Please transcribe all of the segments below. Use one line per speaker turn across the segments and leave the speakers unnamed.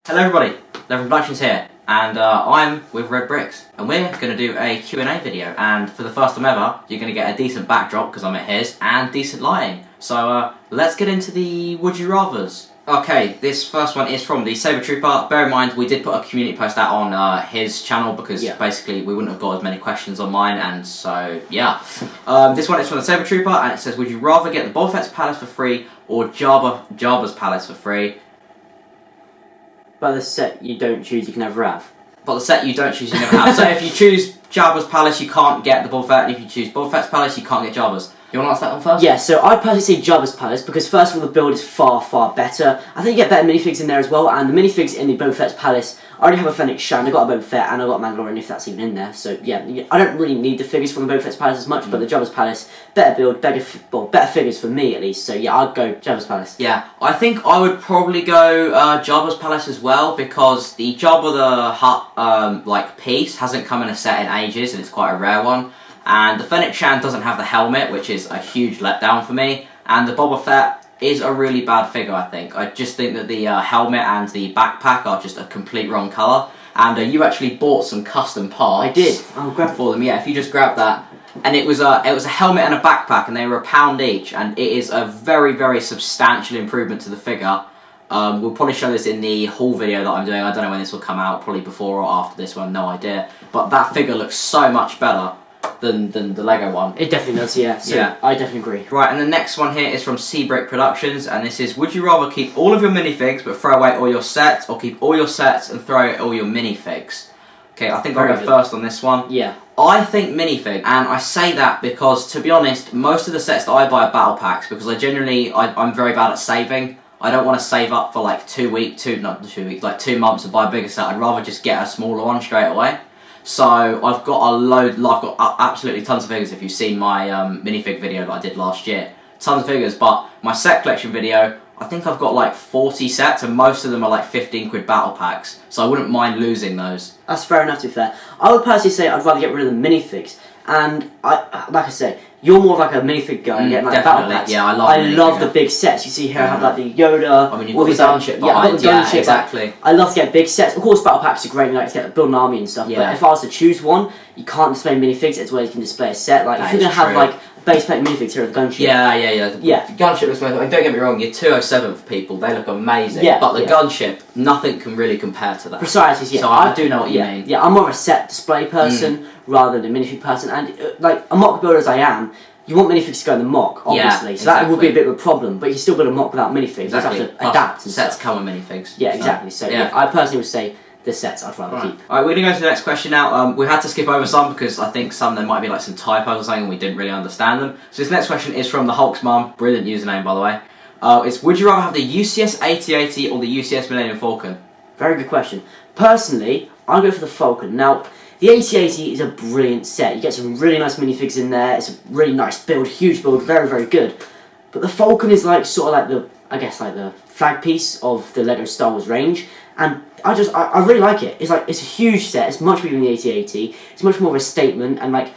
Hello everybody, Level Productions here, and I'm with Brix, and we're going to do a Q&A video, and for the first time ever, you're going to get a decent backdrop, because I'm at his, and decent lighting. So let's get into the Would You Rathers. Okay, this first one is from the Saber Trooper. Bear in mind, we did put a community post out on his channel, because basically we wouldn't have got as many questions on mine, and so, yeah. This one is from the Saber Trooper, and it says, would you rather get the Boba Fett's Palace for free, or Jabba's Palace for free?
But the set you don't choose, you can never have.
But the set you don't choose, you never have. So if you choose Jabba's Palace, you can't get the Boba Fett, and if you choose Boba Fett's Palace, you can't get Jabba's. You want to answer that one first?
Yeah, so I'd personally say Jabba's Palace, because first of all, the build is far, far better. I think you get better minifigs in there as well, and the minifigs in the Boba Fett's Palace, I already have a Fennec Shand, I got a Boba Fett, and I got a Mandalorian if that's even in there. So yeah, I don't really need the figures from the Boba Fett's Palace as much, but the Jabba's Palace, better build, better figures for me at least. So yeah, I'd go Jabba's Palace.
Yeah, I think I would probably go Jabba's Palace as well, because the Jabba the Hutt piece hasn't come in a set in ages, and it's quite a rare one. And the Fennec Shand doesn't have the helmet, which is a huge letdown for me. And the Boba Fett is a really bad figure, I think. I just think that the helmet and the backpack are just a complete wrong colour. And you actually bought some custom parts.
I did. I'll grab
for them. Yeah, if you just grab that. And it was a helmet and a backpack, and they were £1 each. And it is a very, very substantial improvement to the figure. We'll probably show this in the haul video that I'm doing. I don't know when this will come out, probably before or after this one, no idea. But that figure looks so much better than the Lego one.
It definitely does, yeah. So yeah, I definitely agree.
Right, and the next one here is from Brix Productions, and this is, would you rather keep all of your minifigs but throw away all your sets, or keep all your sets and throw away all your minifigs? Okay, I think I'll go first on this one.
Yeah.
I think minifig, and I say that because, to be honest, most of the sets that I buy are battle packs, because I'm very bad at saving. I don't want to save up for like 2 months and buy a bigger set. I'd rather just get a smaller one straight away. So I've got absolutely tons of figures. If you've seen my minifig video that I did last year, tons of figures. But my set collection video, I think I've got like 40 sets, and most of them are like 15 quid battle packs. So I wouldn't mind losing those.
That's fair enough, to be fair. I would personally say I'd rather get rid of the minifigs. And like I say, you're more of like a minifig guy and getting like battle packs.
Yeah,
I love the big sets. You see here I have like the Yoda.
I mean, you've got the gunship.
Yeah, I've got the gunship.
Exactly.
I love to get big sets. Of course, battle packs are great. You like to build an army and stuff. Yeah. But if I was to choose one, you can't display minifigs as well as you can display a set. Like if you're gonna have like base plate minifigs here at the gunship.
Yeah. The gunship looks amazing. Don't get me wrong, your 207th people, they look amazing.
Yeah,
but the gunship, nothing can really compare to that.
Precisely, yeah.
So I do know what you mean.
Yeah, I'm more of a set display person rather than a minifig person. And like a mock builder as I am, you want minifigs to go in the mock, obviously. So that would be a bit of a problem. But you still build a mock without minifigs.
Exactly.
You have to adapt. And
sets come with minifigs.
Yeah, exactly. So yeah, I personally would say the sets I'd rather keep.
Alright, we're going to go to the next question now. We had to skip over some because I think there might be like some typos or something and we didn't really understand them. So this next question is from the Hulk's mum. Brilliant username, by the way. It's, would you rather have the UCS 8080 or the UCS Millennium Falcon?
Very good question. Personally, I'll go for the Falcon. Now, the 8080 is a brilliant set. You get some really nice minifigs in there. It's a really nice build, huge build, very, very good. But the Falcon is like sort of like the flag piece of the Lego Star Wars range. And I really like it. It's a huge set. It's much bigger than the 8080. It's much more of a statement. And like,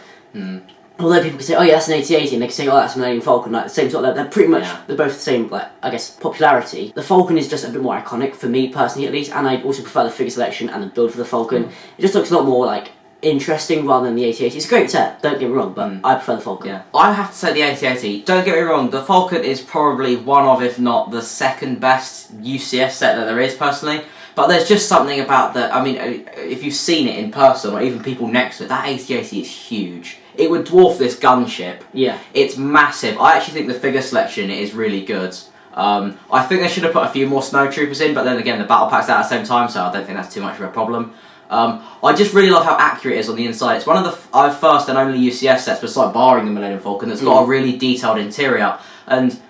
although people can say, oh yeah, that's an 8080, and they can say, oh, that's a Millennium Falcon. Like the same sort of, they're pretty much, they're both the same, like I guess, popularity. The Falcon is just a bit more iconic for me personally, at least. And I also prefer the figure selection and the build for the Falcon. It just looks a lot more like interesting rather than the 8080. It's a great set, don't get me wrong, but I prefer the Falcon.
Yeah, I have to say the 8080. Don't get me wrong, the Falcon is probably one of, if not the second best UCS set that there is, personally. But there's just something about that. I mean, if you've seen it in person, or even people next to it, that 8080 is huge. It would dwarf this gunship.
Yeah.
It's massive. I actually think the figure selection is really good. I think they should have put a few more snowtroopers in, but then again, the battle pack's out at the same time, so I don't think that's too much of a problem. I just really love how accurate it is on the inside. It's one of the first and only UCS sets, besides barring the Millennium Falcon, that's got a really detailed interior. And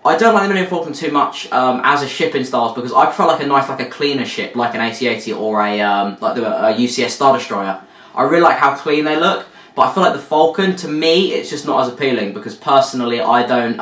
I don't like the Millennium Falcon too much as a ship in Stars, because I prefer like a nice, like a cleaner ship, like an 8080 or a UCS Star Destroyer. I really like how clean they look, but I feel like the Falcon, to me, it's just not as appealing, because personally I don't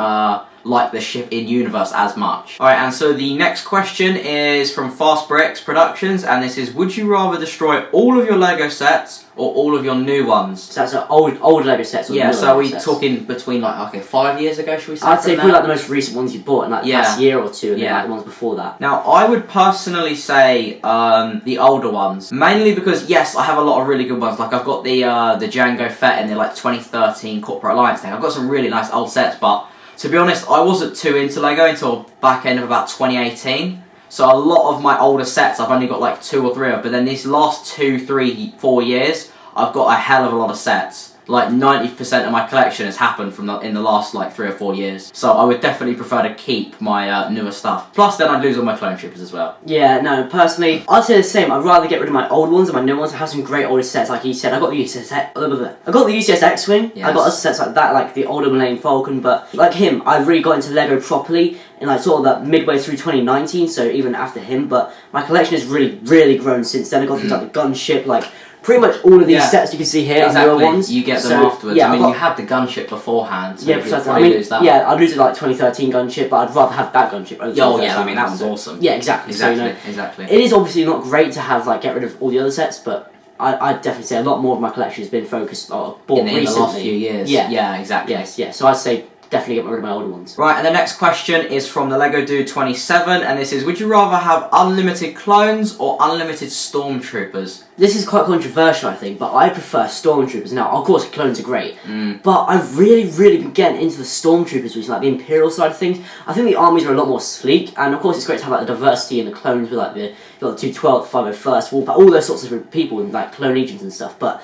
like the ship in universe as much. Alright, and so the next question is from Fast Brix Productions, and this is, would you rather destroy all of your Lego sets or all of your new ones?
So that's old Lego sets or
Yeah,
newer
so are
Lego
we
sets?
talking between like, okay, 5 years ago, should we say?
I'd say
from
probably
now?
like the most recent ones you bought in like the past year or two, and then like the ones before that.
Now, I would personally say the older ones, mainly because yes, I have a lot of really good ones. Like I've got the Django Fett in the like 2013 Corporate Alliance thing. I've got some really nice old sets, but to be honest, I wasn't too into Lego until back end of about 2018. So a lot of my older sets, I've only got like 2 or 3 of. But then these last 2, 3, 4 years, I've got a hell of a lot of sets. Like 90% of my collection has happened in the last like 3 or 4 years. So I would definitely prefer to keep my newer stuff. Plus then I'd lose all my clone troopers as well.
Yeah, no, personally, I'd say the same. I'd rather get rid of my old ones and my new ones. I have some great older sets, like you said. I got the UCS X-Wing.
Yes.
I got other sets like that, like the older Millennium Falcon. But like him, I really got into Lego properly in like sort of that midway through 2019. So even after him, but my collection has really grown since then. I got things like the gunship, like pretty much all of these sets you can see here are newer ones.
You get them afterwards.
Yeah,
I mean, you had the gunship beforehand, so
yeah,
you'd
precisely.
probably lose that.
Yeah, I'd lose it like 2013 gunship, but I'd rather have that gunship. Over
Oh yeah, I
2013
mean that one's
so-
awesome.
Yeah, exactly. So,
Exactly.
it is obviously not great to have like get rid of all the other sets, but I'd definitely say a lot more of my collection has been focused on bought
in
recently.
the last few years. Yeah, exactly.
Yes, yeah. So I'd say definitely get rid of my older ones.
Right, and the next question is from the Lego Dude 27, and this is, would you rather have unlimited clones or unlimited stormtroopers?
This is quite controversial, I think, but I prefer stormtroopers. Now, of course, clones are great, but I've really been getting into the stormtroopers recently, like the Imperial side of things. I think the armies are a lot more sleek, and of course, it's great to have like the diversity in the clones with like you've got the 212th, 501st, Warpath, all those sorts of different people in like clone legions and stuff. But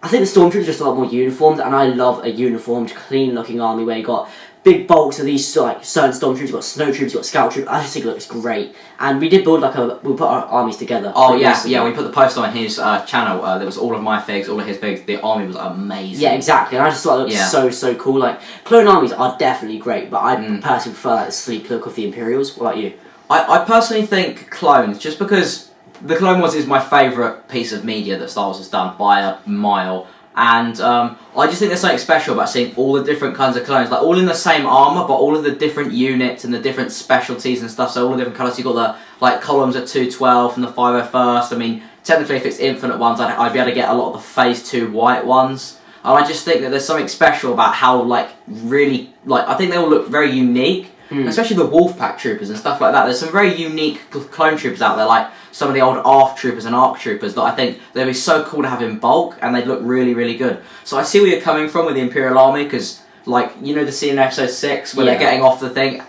I think the stormtroopers are just a lot more uniformed, and I love a uniformed, clean-looking army where you got big bulks of these like certain stormtroopers, you've got snow troopers, you've got scout troopers. I just think it looks great. And we did build we put our armies together.
Oh yeah, we put the post on his channel. There was all of my figs, all of his figs. The army was amazing.
Yeah, exactly. And I just thought it looked so cool. Like clone armies are definitely great, but I personally prefer like the sleek look of the Imperials. What about you?
I personally think clones, just because the Clone Wars is my favourite piece of media that Star Wars has done by a mile. And I just think there's something special about seeing all the different kinds of clones, like all in the same armour, but all of the different units and the different specialties and stuff, so all the different colours. You've got the like columns of 212 and the 501st. I mean, technically if it's infinite ones, I'd be able to get a lot of the Phase 2 white ones. And I just think that there's something special about how, like, really, like, I think they all look very unique. Especially the Wolfpack troopers and stuff like that. There's some very unique clone troopers out there, like some of the old ARC troopers and ARC troopers that I think they'd be so cool to have in bulk, and they'd look really good. So I see where you're coming from with the Imperial Army, because, like, you know the scene in Episode 6 where they're getting off the thing,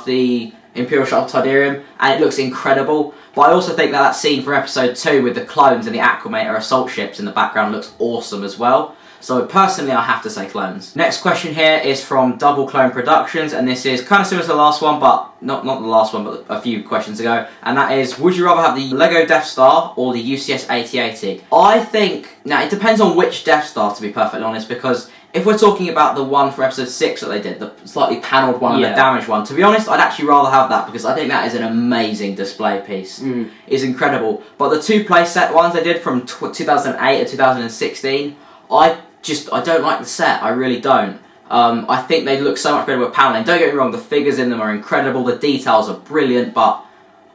the Imperial Shuttle Tydirium, and it looks incredible. But I also think that scene from Episode 2 with the clones and the Aquamator assault ships in the background looks awesome as well. So personally, I have to say clones. Next question here is from Double Clone Productions, and this is kind of similar to the last one, but not the last one, but a few questions ago. And that is, would you rather have the Lego Death Star or the UCS 8080? I think, now it depends on which Death Star, to be perfectly honest, because if we're talking about the one for Episode 6 that they did, the slightly panelled one and the damaged one, to be honest, I'd actually rather have that, because I think that is an amazing display piece. It's incredible. But the 2 playset ones they did from 2008 to 2016, I don't like the set, I really don't. I think they look so much better with panelling. Don't get me wrong, the figures in them are incredible, the details are brilliant, but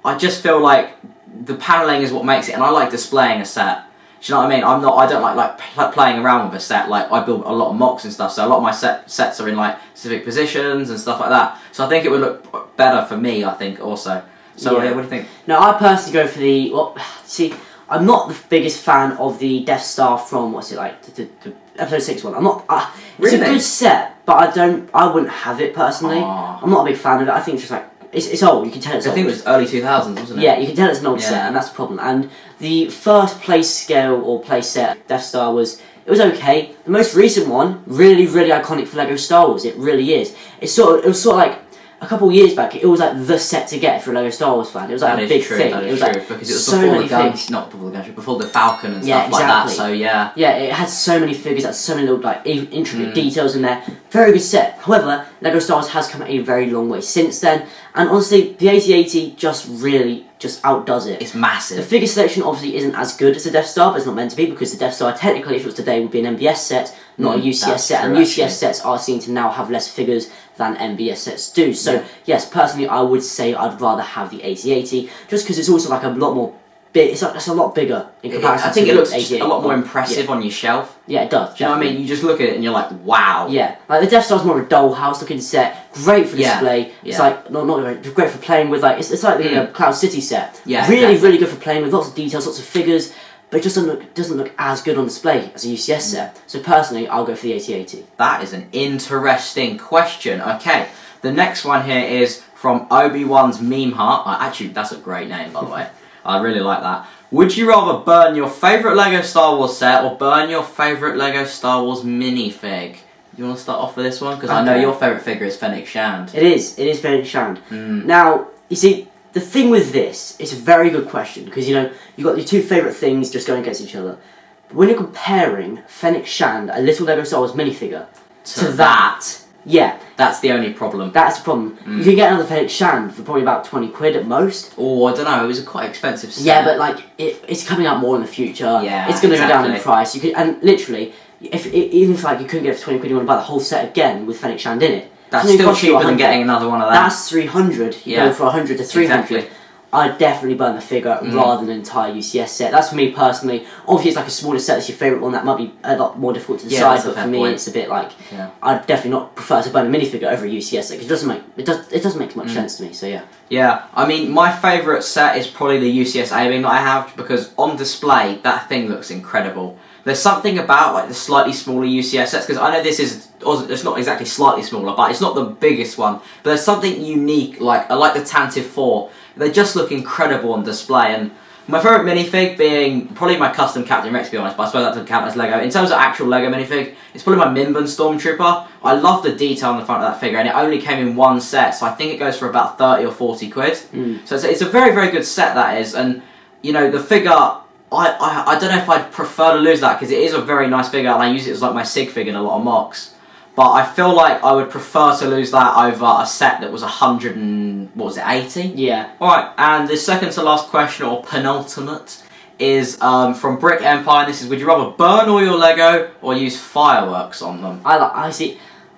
I just feel like the panelling is what makes it, and I like displaying a set. Do you know what I mean? I don't like playing around with a set. Like, I build a lot of mocks and stuff, so a lot of my sets are in like specific positions and stuff like that. So I think it would look better for me, I think, also. So what do you think?
No, I personally go for the, I'm not the biggest fan of the Death Star from, the Episode 6 one. I'm not, it's a good set, but I wouldn't have it personally. I'm not a big fan of it. I think it's just like, it's old, you can tell it's old.
I think it was early 2000s, wasn't it?
Yeah, you can tell it's an old set, and that's the problem. And the first place scale or place set Death Star was okay. The most recent one, really iconic for Lego Star Wars. It really is. It was sort of like a couple of years back. It was like the set to get for a Lego Star Wars fan. It was like a big thing.
That
it
is
was
true,
like
because it was
so
before
many
the gun,
things.
not before the gunship, before the Falcon and
Yeah,
stuff like that. So yeah,
it had so many figures, had so many little like intricate details in there. Very good set. However, Lego Star Wars has come a very long way since then, and honestly, the 8080 just outdoes it.
It's massive.
The figure selection obviously isn't as good as the Death Star, but it's not meant to be, because the Death Star technically, if it was today, would be an MBS set, not a UCS set, and UCS sets are seen to now have less figures than MBS sets do. So yes, personally, I would say I'd rather have the 8080 just because it's also like a lot more big. It's a lot bigger in comparison.
I think
to
it looks
the
just a lot more impressive on your shelf.
Yeah, it does.
Do you know what I mean? You just look at it and you're like, wow.
Yeah, like the Death Star's more of a dollhouse looking set. Great for display.
Yeah.
It's like not great for playing with. Like it's like the Cloud City set.
Yeah,
really really good for playing with. Lots of details, lots of figures. But it just doesn't look as good on display as a UCS set. So personally, I'll go for the 8080.
That is an interesting question. Okay, the next one here is from Obi-Wan's Meme Heart. Actually, that's a great name, by the way. I really like that. Would you rather burn your favourite LEGO Star Wars set or burn your favourite LEGO Star Wars minifig? You want to start off with this one? Because I know your favourite figure is Fennec Shand.
It is Fennec Shand. Now, you see, the thing with this, it's a very good question because you've got your two favourite things just going against each other. But when you're comparing Fennec Shand, a little LEGO Star Wars minifigure, to that,
that's the only problem.
That's the problem. You can get another Fennec Shand for probably about 20 quid at most.
Oh, I don't know. It was a quite expensive set.
Yeah, but like it's coming out more in the future.
Yeah,
it's going to go down in price. You could, and literally, even if like you couldn't get it for 20 quid, you want to buy the whole set again with Fennec Shand in it.
That's still cheaper than getting another one of that.
That's 300. You go for 100 to 300.
Exactly.
I'd definitely burn the figure rather than an entire UCS set. That's for me personally. Obviously, it's like a smaller set. That's your favourite one. That might be a lot more difficult to decide. But for me, it's a bit like I'd definitely not prefer to burn a minifigure over a UCS set because it doesn't make much sense to me. So yeah.
Yeah, I mean, my favourite set is probably the UCS A-Wing that I have because on display that thing looks incredible. There's something about like the slightly smaller UCS sets because I know it's not exactly slightly smaller, but it's not the biggest one. But there's something unique. Like I like the Tantive 4. They just look incredible on display. And my favourite minifig being probably my custom Captain Rex, to be honest. But I suppose that doesn't count as Lego. In terms of actual Lego minifig, it's probably my Minbun Stormtrooper. I love the detail on the front of that figure, and it only came in one set, so I think it goes for about 30 or 40 quid. So it's a very very good set that is, and the figure. I don't know if I'd prefer to lose that because it is a very nice figure and I use it as like my Sig figure in a lot of mocks. But I feel like I would prefer to lose that over a set that was 100 and what was it, 80?
Yeah.
Alright, and the second to last question or penultimate is from Brick Empire. And this is: would you rather burn all your Lego or use fireworks on them?
I'll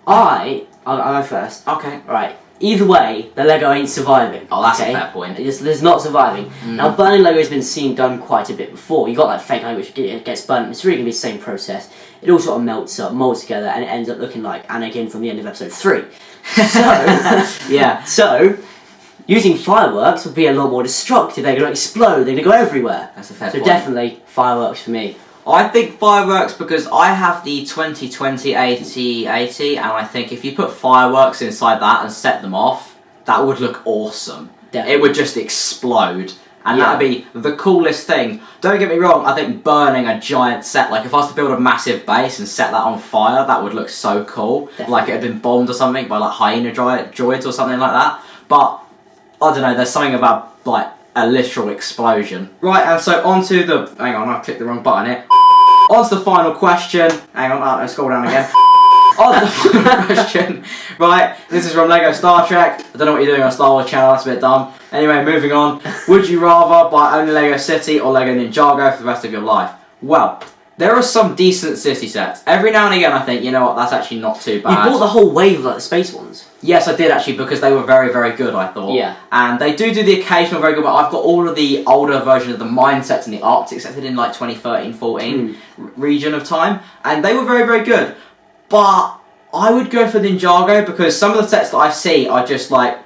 go first.
Okay.
Right. Either way, the Lego ain't surviving.
Oh, that's a fair point.
There's not surviving. Now, burning Lego has been done quite a bit before. You got like fake Lego which gets burnt. It's really gonna be the same process. It all sort of melts up, molds together, and it ends up looking like Anakin from the end of episode 3. So,
yeah.
So, using fireworks would be a lot more destructive. They're gonna explode. They're gonna go everywhere.
That's a fair point.
So definitely fireworks for me.
I think fireworks because I have the 2020 8080 and I think if you put fireworks inside that and set them off, that would look awesome.
Definitely.
It would just explode and that would be the coolest thing. Don't get me wrong, I think burning a giant set, like if I was to build a massive base and set that on fire, that would look so cool.
Definitely. Like
it had been bombed or something by like hyena droids or something like that. But I don't know, there's something about like a literal explosion. Right, and so onto the... Hang on, I clicked the wrong button here. On to the final question. Hang on, let's scroll down again. On to the final question. Right, this is from Lego Star Trek. I don't know what you're doing on Star Wars channel, that's a bit dumb. Anyway, moving on. Would you rather buy only Lego City or Lego Ninjago for the rest of your life? Well, there are some decent city sets. Every now and again I think, you know what, that's actually not too bad.
You bought the whole wave of like the space ones.
Yes, I did actually, because they were very, very good, I thought.
Yeah.
And they do the occasional very good, but I've got all of the older versions of the Mine sets and the Arctic sets in like 2013-14 region of time, and they were very, very good. But I would go for Ninjago because some of the sets that I see are just like,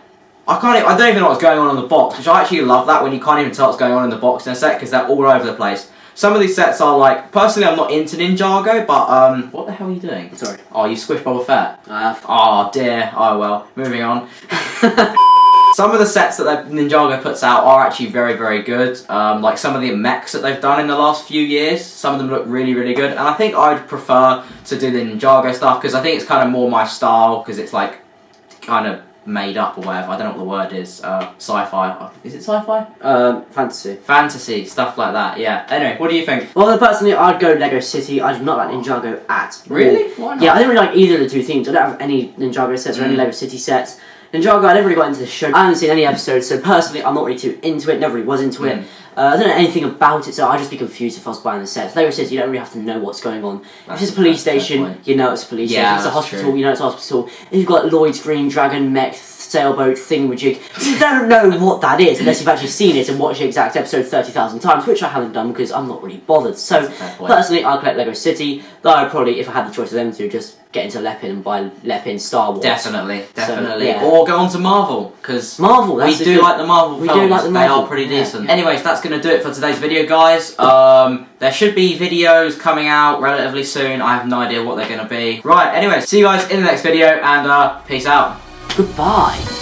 I don't even know what's going on in the box, which I actually love that when you can't even tell what's going on in the box in a set because they're all over the place. Some of these sets are like, personally I'm not into Ninjago, but what the hell are you doing?
Sorry.
Oh, you squished Boba Fett.
I have.
Oh dear. Oh well. Moving on. Some of the sets that Ninjago puts out are actually very, very good. Like some of the mechs that they've done in the last few years, some of them look really, really good. And I think I'd prefer to do the Ninjago stuff because I think it's kind of more my style because it's like kind of made up or whatever. I don't know what the word is. Sci-fi. Is it sci-fi?
Fantasy.
Fantasy, stuff like that, yeah. Anyway, what do you think?
Well, personally, I'd go Lego City. I do not like Ninjago at all.
Really? Why not?
Yeah, I don't really like either of the two themes. I don't have any Ninjago sets or any Lego City sets. Ninjago, I never really got into the show. I haven't seen any episodes, so personally, I'm not really too into it. Never really was into it. I don't know anything about it, so I'd just be confused if I was buying the sets. Lego says you don't really have to know what's going on. If it's a police station, you know it's a police station. If it's a hospital, you know it's a hospital. If you've got Lloyd's Green Dragon mech sailboat thingamajig, you don't know what that is unless you've actually seen it and watched the exact episode 30,000 times, which I haven't done because I'm not really bothered. So personally, I collect Lego City, though I'd probably, if I had the choice of them two, just get into Lepin and buy Lepin Star Wars.
Definitely.
So, yeah.
Or go on to Marvel, because
Marvel,
we do like the Marvel films.
Do like the Marvel.
They are pretty decent. Anyways, that's going to do it for today's video, guys. There should be videos coming out relatively soon. I have no idea what they're going to be. Right, anyways, see you guys in the next video, and peace out.
Goodbye.